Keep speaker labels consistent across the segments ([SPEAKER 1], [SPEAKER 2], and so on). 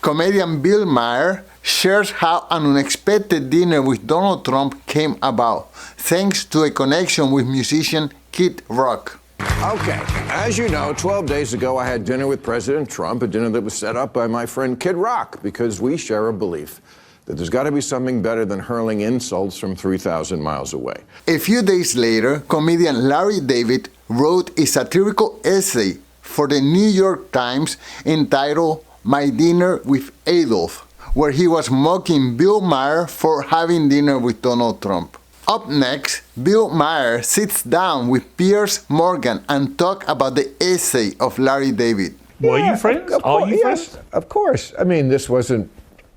[SPEAKER 1] Comedian Bill Maher shares how an unexpected dinner with Donald Trump came about, thanks to a connection with musician Kid Rock.
[SPEAKER 2] Okay, as you know, 12 days ago I had dinner with President Trump, a dinner that was set up by my friend Kid Rock, because we share a belief that there's got to be something better than hurling insults from 3,000 miles away.
[SPEAKER 1] A few days later, comedian Larry David wrote a satirical essay for the New York Times entitled My Dinner with Adolf, where he was mocking Bill Maher for having dinner with Donald Trump. Up next, Bill Maher sits down with Piers Morgan and talk about the essay of Larry David.
[SPEAKER 3] Were you friends? Are you friends?
[SPEAKER 2] Yes, of course. I mean, this wasn't,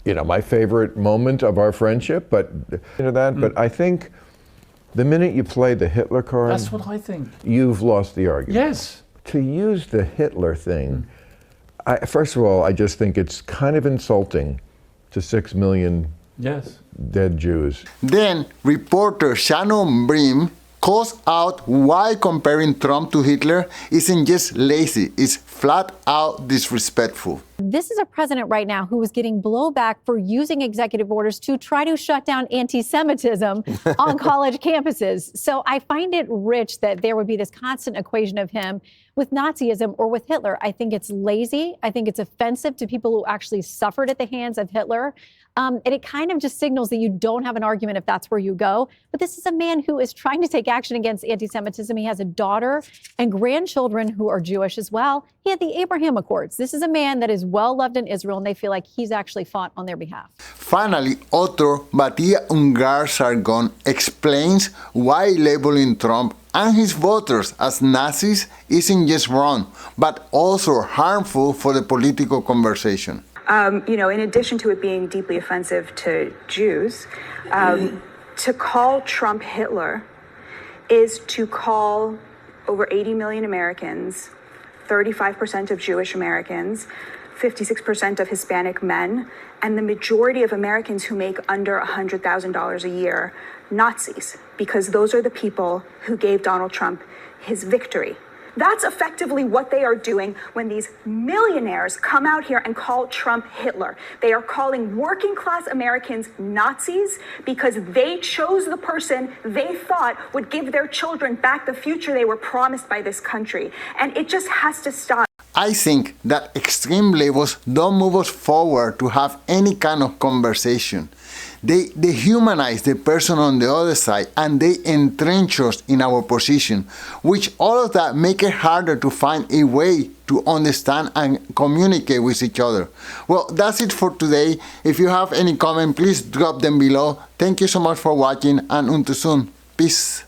[SPEAKER 2] my favorite moment of our friendship, but But I think the minute you play the Hitler card,
[SPEAKER 3] That's what I think.
[SPEAKER 2] You've lost the argument.
[SPEAKER 3] Yes.
[SPEAKER 2] To use the Hitler thing, first of all, I just think it's kind of insulting to 6 million dead Jews.
[SPEAKER 1] Then, reporter Shannon Bream calls out why comparing Trump to Hitler isn't just lazy, it's flat out disrespectful.
[SPEAKER 4] This is a president right now who is getting blowback for using executive orders to try to shut down anti-Semitism on college campuses. So I find it rich that there would be this constant equation of him with Nazism or with Hitler. I think it's lazy. I think it's offensive to people who actually suffered at the hands of Hitler. And it kind of just signals that you don't have an argument if that's where you go. But this is a man who is trying to take action against anti-Semitism. He has a daughter and grandchildren who are Jewish as well. He had the Abraham Accords. This is a man that is well loved in Israel, and they feel like he's actually fought on their behalf.
[SPEAKER 1] Finally, author Batia Ungar Sargon explains why labeling Trump and his voters as Nazis isn't just wrong, but also harmful for the political conversation.
[SPEAKER 5] In addition to it being deeply offensive to Jews, to call Trump Hitler is to call over 80 million Americans, 35% of Jewish Americans, 56% of Hispanic men, and the majority of Americans who make under $100,000 a year, Nazis, because those are the people who gave Donald Trump his victory. That's effectively what they are doing when these millionaires come out here and call Trump Hitler. They are calling working class Americans Nazis because they chose the person they thought would give their children back the future they were promised by this country. And it just has to stop.
[SPEAKER 1] I think that extreme labels don't move us forward to have any kind of conversation. They dehumanize the person on the other side and they entrench us in our position, which all of that make it harder to find a way to understand and communicate with each other. Well, that's it for today. If you have any comment, please drop them below. Thank you so much for watching and until soon. Peace.